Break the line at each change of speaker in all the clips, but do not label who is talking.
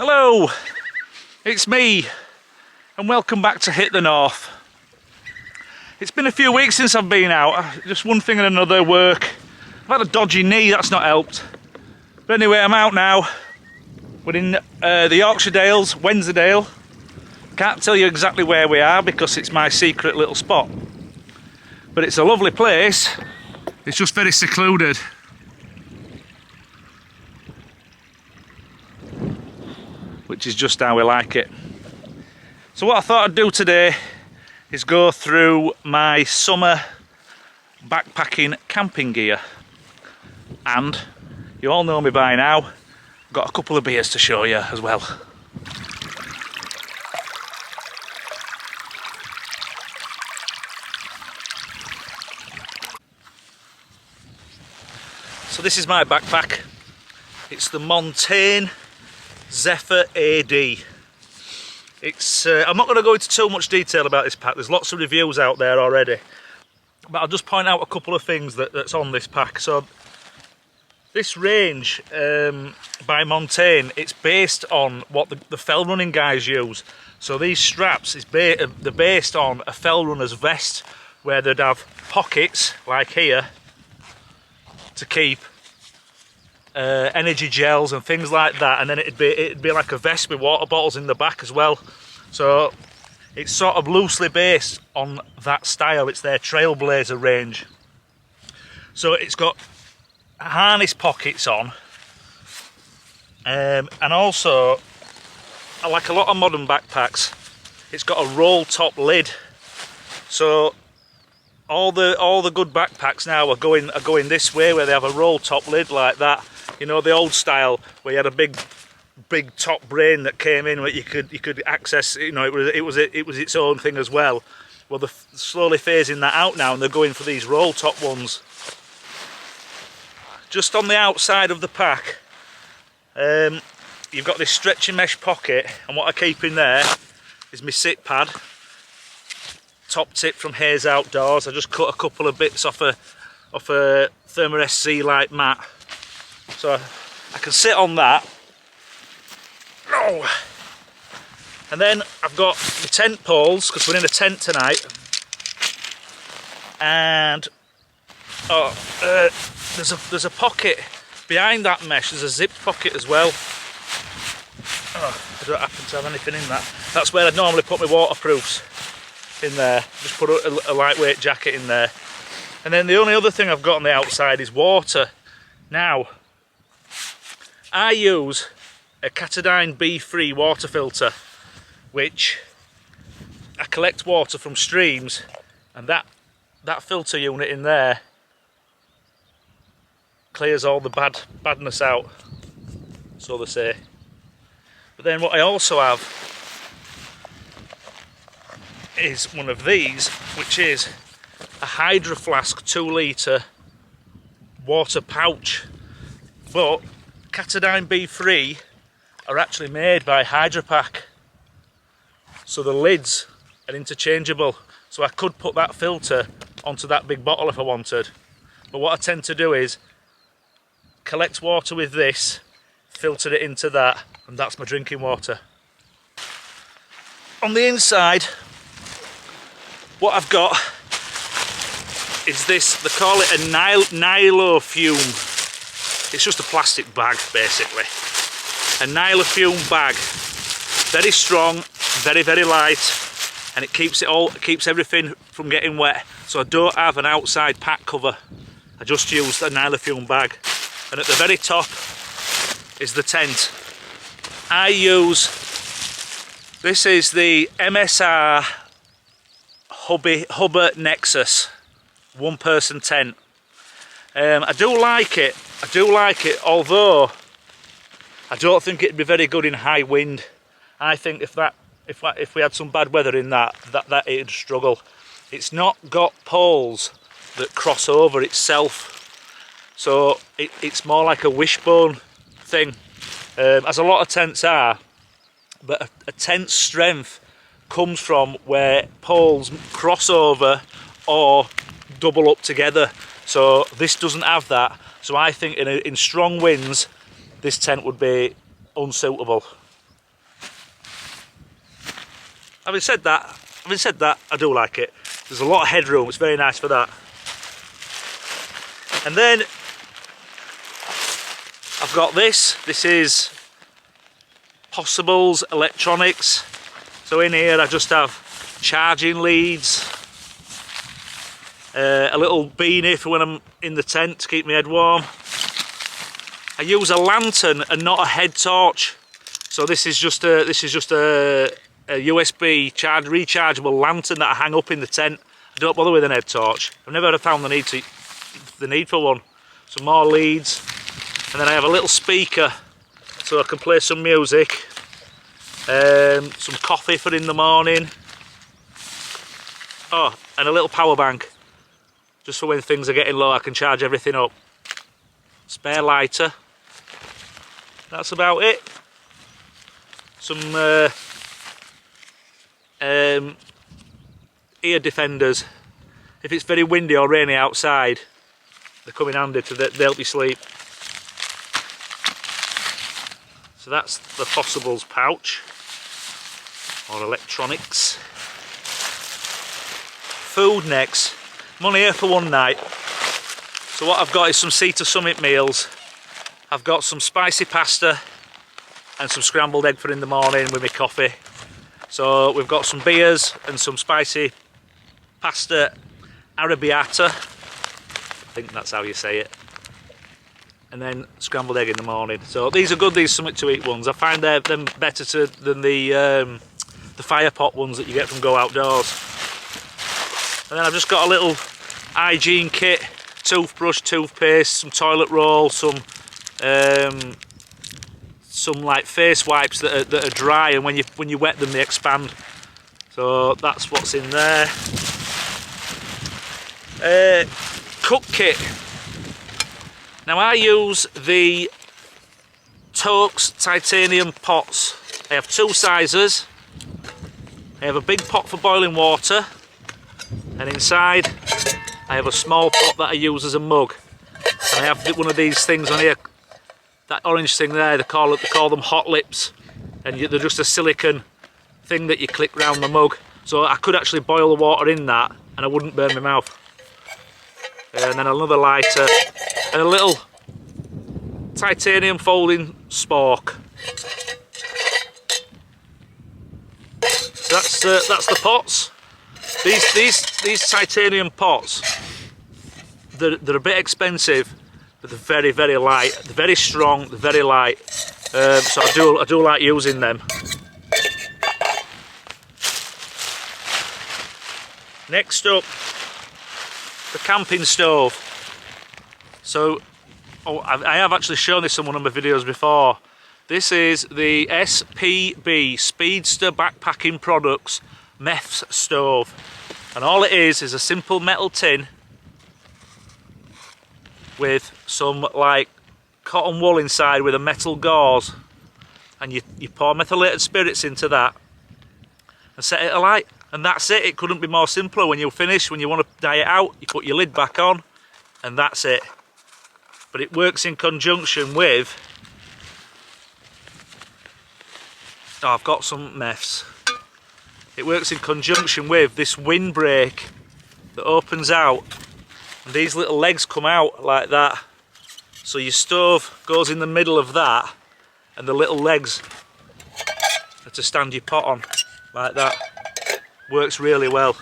Hello, it's me and welcome back to Hit the North. It's been a few weeks since I've been out, just one thing and another, work. I've had a dodgy knee, that's not helped. But anyway, I'm out now. We're in the Yorkshire Dales, Wensleydale. Can't tell you exactly where we are because it's my secret little spot. But it's a lovely place, it's just very secluded. Which is just how we like it. So what I thought I'd do today is go through my summer backpacking camping gear. And you all know me by now, I've got a couple of beers to show you as well. So this is my backpack. It's the Montane Zephyr AD. It's I'm not going to go into too much detail about this pack, there's lots of reviews out there already, but I'll just point out a couple of things that's on this pack. So this range by Montane, it's based on what the fell running guys use. So these straps, they're based on a fell runner's vest, where they'd have pockets like here to keep energy gels and things like that, and then it'd be like a vest with water bottles in the back as well. So it's sort of loosely based on that style. It's their Trailblazer range. So it's got harness pockets on, and also, like a lot of modern backpacks, it's got a roll top lid. So all the good backpacks now are going this way, where they have a roll top lid like that. You know, the old style where you had a big top brain that came in where you could access. You know, it was its own thing as well. Well, they're slowly phasing that out now, and they're going for these roll top ones. Just on the outside of the pack, you've got this stretchy mesh pocket, and what I keep in there is my sit pad. Top tip from Hayes Outdoors. I just cut a couple of bits off a Thermarest Z-lite mat, so I can sit on that. Oh. And then I've got the tent poles, because we're in a tent tonight, and there's a pocket behind that mesh. There's a zipped pocket as well. Oh, I don't happen to have anything in that. That's where I'd normally put my waterproofs, in there. Just put a lightweight jacket in there. And then the only other thing I've got on the outside is water. Now, I use a Katadyn Be-Free water filter, which I collect water from streams, and that filter unit in there clears all the badness out, so they say. But then what I also have is one of these, which is a Hydraflask 2 litre water pouch. But Katadyn Be-Free are actually made by Hydrapack, so the lids are interchangeable, so I could put that filter onto that big bottle if I wanted. But what I tend to do is collect water with this, filter it into that, and that's my drinking water. On the inside, what I've got is this, they call it a nylofume. It's just a plastic bag, basically. A nylofume bag. Very strong, very light, and it keeps everything from getting wet. So I don't have an outside pack cover. I just use a nylofume bag. And at the very top is the tent. I use, this is the MSR Hubba Nexus 1-person tent. I do like it, although I don't think it'd be very good in high wind. I think if we had some bad weather in that it'd struggle. It's not got poles that cross over itself, so it's more like a wishbone thing, as a lot of tents are. But a tent's strength comes from where poles cross over or double up together. So this doesn't have that. So I think in strong winds, this tent would be unsuitable. having said that, I do like it. There's a lot of headroom, it's very nice for that. And then I've got this is Possible's electronics. So in here I just have charging leads, a little beanie for when I'm in the tent to keep my head warm. I use a lantern and not a head torch. So this is just a USB rechargeable lantern that I hang up in the tent. I don't bother with an head torch. I've never found the need for one. Some more leads, and then I have a little speaker so I can play some music. Some coffee for in the morning. Oh, and a little power bank, just for when things are getting low I can charge everything up. Spare lighter. That's about it. Some ear defenders. If it's very windy or rainy outside, they come in handy to help you sleep. So that's the Possibles pouch, or electronics. Food next. I'm only here for one night. So what I've got is some Sea to Summit meals. I've got some spicy pasta and some scrambled egg for in the morning with my coffee. So we've got some beers and some spicy pasta arrabbiata. I think that's how you say it. And then scrambled egg in the morning. So these are good, these something to eat ones. I find them better than the fire pot ones that you get from Go Outdoors. And then I've just got a little hygiene kit, toothbrush, toothpaste, some toilet roll, some like face wipes that are dry, and when you wet them they expand. So that's what's in there. Cook kit. Now I use the Toaks titanium pots. I have two sizes. I have a big pot for boiling water, and inside I have a small pot that I use as a mug. And I have one of these things on here, that orange thing there, they call them hot lips, and they're just a silicone thing that you click round the mug. So I could actually boil the water in that and I wouldn't burn my mouth. And then another lighter and a little titanium folding spork. So that's the pots. These titanium pots, they're a bit expensive, but they're very, very light. They're very strong. They're very light. So I do like using them. Next up, the camping stove. So I have actually shown this in one of my videos before. This is the SPB Speedster Backpacking Products meth stove, and all it is a simple metal tin with some like cotton wool inside with a metal gauze, and you pour methylated spirits into that and set it alight, and that's it. It couldn't be more simpler. When you're finished, when you want to dye it out, you put your lid back on and that's it. But it works in conjunction with, oh, I've got some meths. It works in conjunction with this windbreak that opens out, and these little legs come out like that. So your stove goes in the middle of that, and the little legs are to stand your pot on like that. Works really well.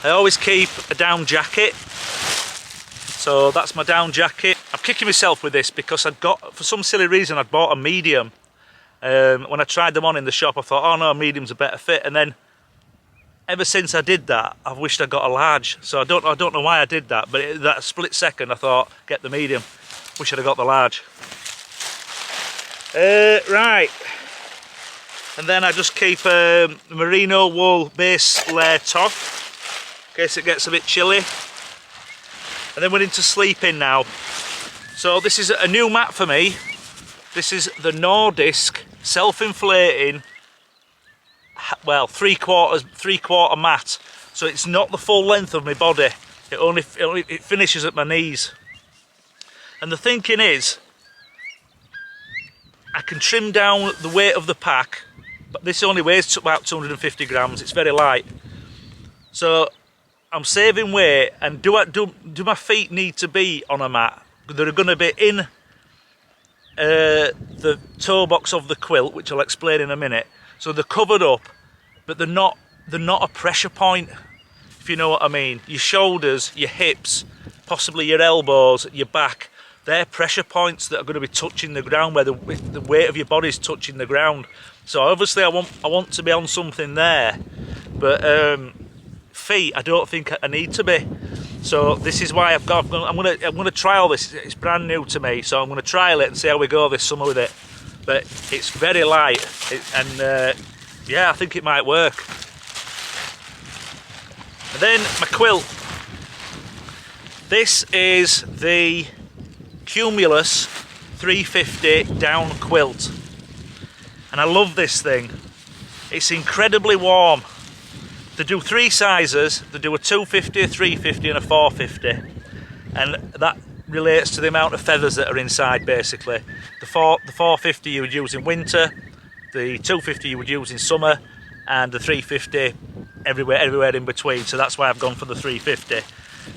I always keep a down jacket, so that's my down jacket. I'm kicking myself with this because for some silly reason, I'd bought a medium. When I tried them on in the shop, I thought, oh no, medium's a better fit. And then ever since I did that, I've wished I got a large. So I don't know why I did that, but that split second, I thought, get the medium. Wish I'd have got the large. Right. And then I just keep a merino wool base layer top, in case it gets a bit chilly. And then we're into sleeping now. So this is a new mat for me. This is the Nordisk self-inflating, well, three-quarter mat. So it's not the full length of my body. It finishes at my knees. And the thinking is, I can trim down the weight of the pack, but this only weighs about 250 grams. It's very light. So I'm saving weight. And do my feet need to be on a mat? They're going to be in the toe box of the quilt, which I'll explain in a minute. So they're covered up, but they're not a pressure point, if you know what I mean. Your shoulders, your hips, possibly your elbows, your back, they're pressure points that are going to be touching the ground, where the weight of your body is touching the ground. So obviously I want to be on something there, but feet, I don't think I need to be. So this is why I'm gonna trial this. It's brand new to me, so I'm gonna trial it and see how we go this summer with it. But it's very light, and yeah, I think it might work. And then my quilt. This is the Cumulus 350 down quilt, and I love this thing. It's incredibly warm. They do 3 sizes. They do a 250, a 350 and a 450, and that relates to the amount of feathers that are inside basically. The 450 you would use in winter, the 250 you would use in summer, and the 350 everywhere in between. So that's why I've gone for the 350.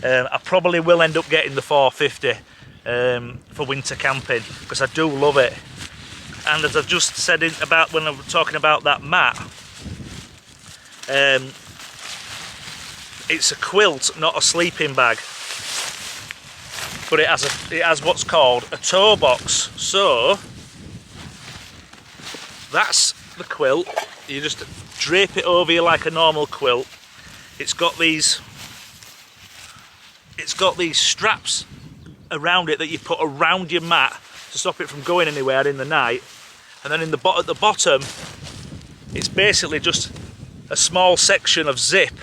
I probably will end up getting the 450 for winter camping, because I do love it. And as I've just said about when I was talking about that mat, it's a quilt, not a sleeping bag, but it has what's called a toe box. So that's the quilt. You just drape it over you like a normal quilt. It's got these straps around it that you put around your mat to stop it from going anywhere in the night. And then at the bottom, it's basically just a small section of zip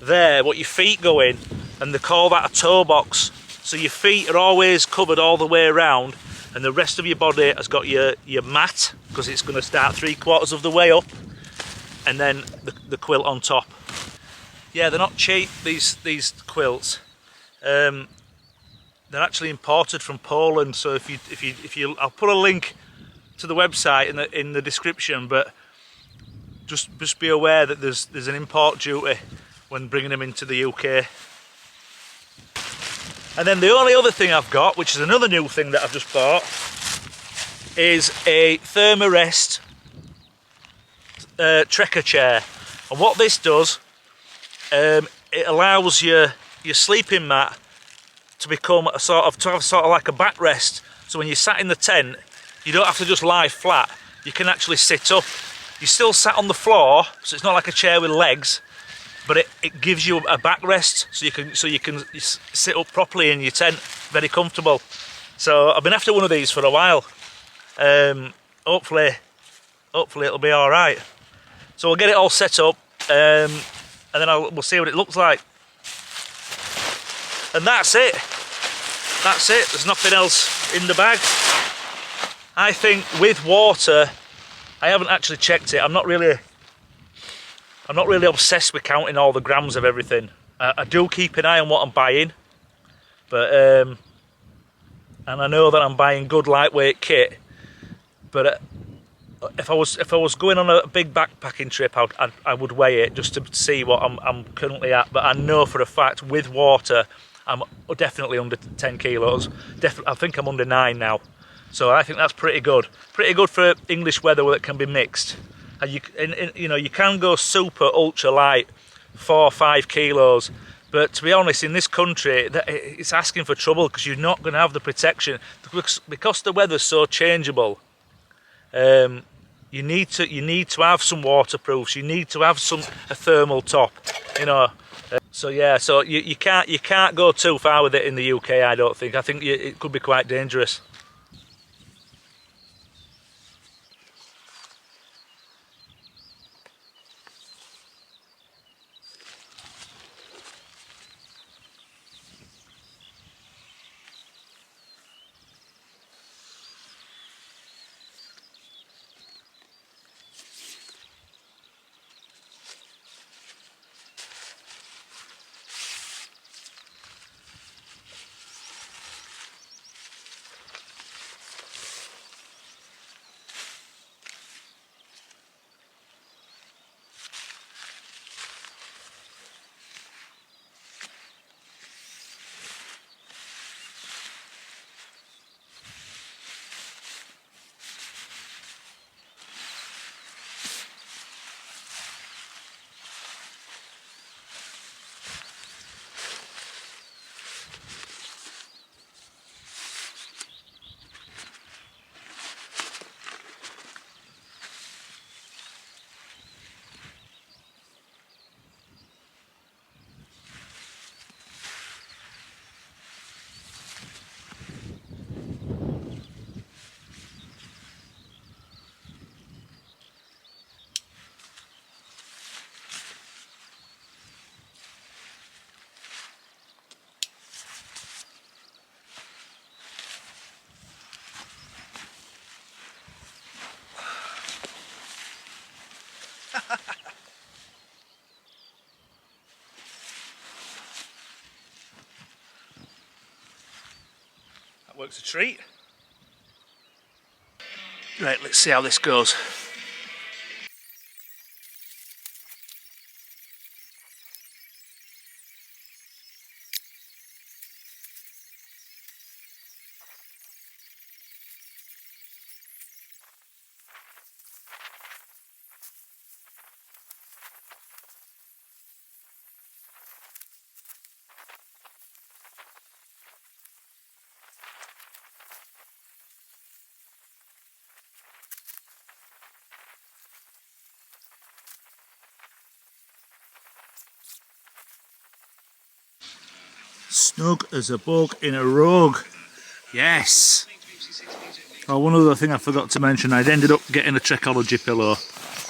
there, what your feet go in, and they call that a toe box. So your feet are always covered all the way around, and the rest of your body has got your mat, because it's going to start 3/4 of the way up, and then the quilt on top. Yeah, they're not cheap, these quilts. They're actually imported from Poland. So if you I'll put a link to the website in the description, but just be aware that there's an import duty when bringing them into the UK. And then the only other thing I've got, which is another new thing that I've just bought, is a Thermarest trekker chair. And what this does, it allows your sleeping mat to become have sort of like a backrest. So when you're sat in the tent, you don't have to just lie flat. You can actually sit up. You're still sat on the floor, so it's not like a chair with legs, but it gives you a backrest, so you can sit up properly in your tent, very comfortable. So I've been after one of these for a while. Hopefully it'll be all right. So we'll get it all set up, and then we'll see what it looks like. And that's it. That's it. There's nothing else in the bag. I think with water, I haven't actually checked it. I'm not really obsessed with counting all the grams of everything. I do keep an eye on what I'm buying, but and I know that I'm buying good lightweight kit. But if I was going on a big backpacking trip, I would weigh it just to see what I'm currently at. But I know for a fact with water, I'm definitely under 10 kilos. I think I'm under 9 now. So I think that's pretty good. Pretty good for English weather that can be mixed. And you can go super ultra light, 4 or 5 kilos. But to be honest, in this country, it's asking for trouble, because you're not going to have the protection, because the weather's so changeable. You need to have some waterproofs. You need to have a thermal top. So yeah, so you can't go too far with it in the UK. I don't think. I think it could be quite dangerous. Looks a treat. Right, let's see how this goes. Snug as a bug in a rug. Yes. Oh, one other thing I forgot to mention, I'd ended up getting a Trekology pillow,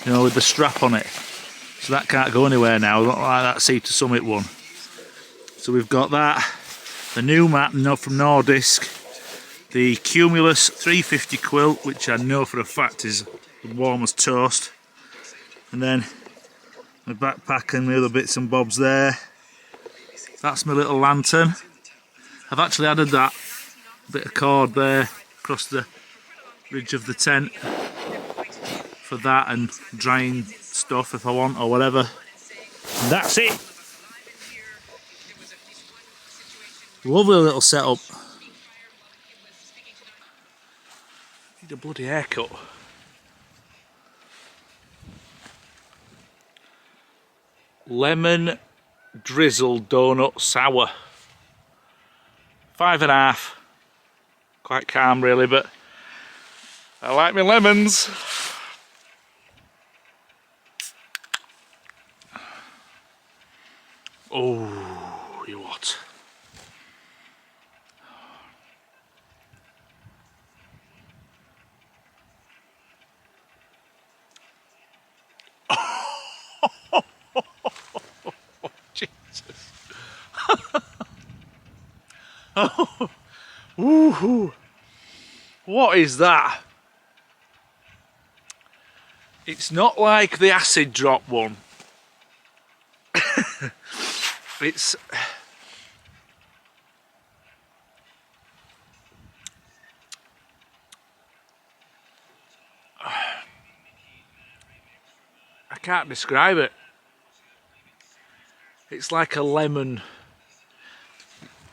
you know, with the strap on it. So that can't go anywhere now, not like that Sea to Summit one. So we've got that, the new mat from Nordisk, the Cumulus 350 quilt, which I know for a fact is warm as toast. And then my backpack and the other bits and bobs there. That's my little lantern. I've actually added that bit of cord there across the ridge of the tent for that and drying stuff if I want or whatever. And that's it. Lovely little setup. Need a bloody haircut. Lemon drizzle donut sour. 5.5. Quite calm really, but I like my lemons. Oh, you what? Jesus. Oh, ooh. What is that? It's not like the acid drop one. It's... I can't describe it. It's like a lemon.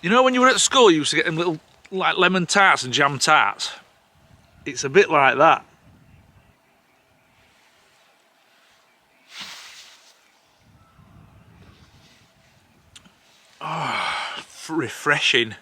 You know when you were at school you used to get them little like lemon tarts and jam tarts? It's a bit like that. Oh, refreshing.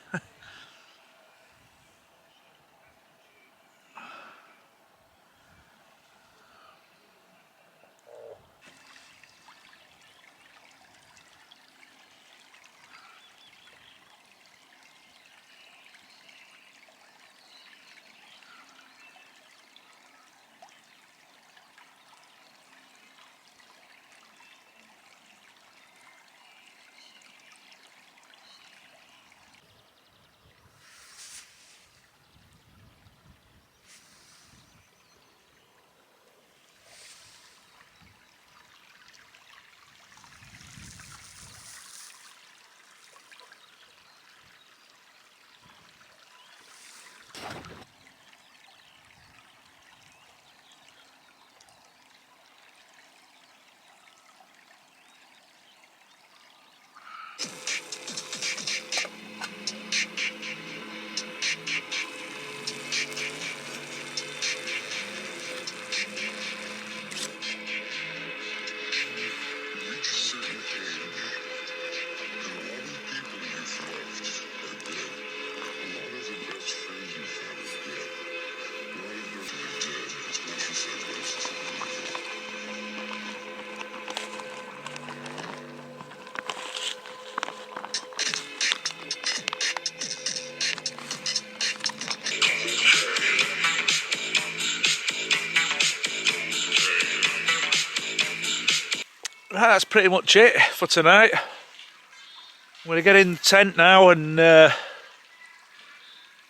Right, that's pretty much it for tonight. I'm going to get in the tent now and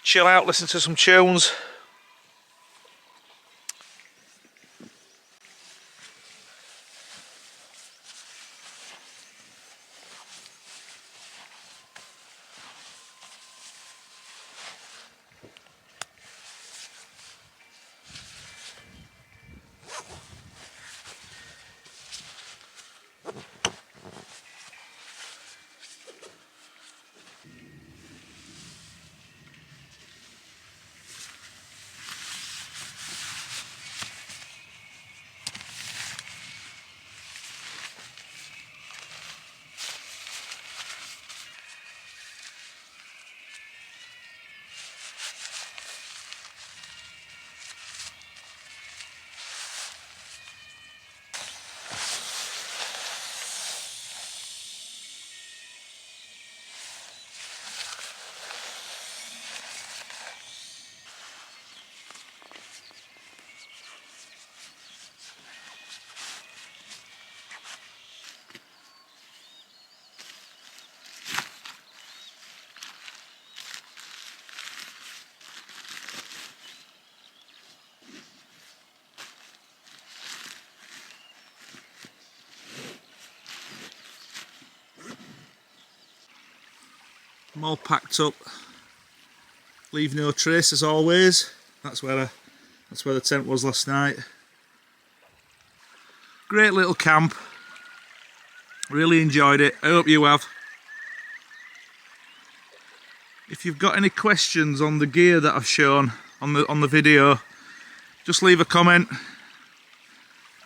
chill out, listen to some tunes. I'm all packed up. Leave no trace as always. That's where the tent was last night. Great little camp. Really enjoyed it. I hope you have. If you've got any questions on the gear that I've shown on the video, just leave a comment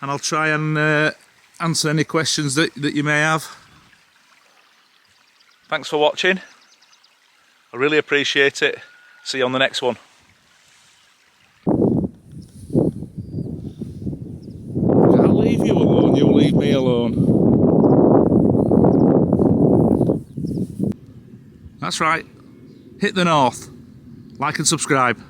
and I'll try and answer any questions that you may have. Thanks for watching. I really appreciate it. See you on the next one. I'll leave you alone, you leave me alone. That's right. Hit the north. Like and subscribe.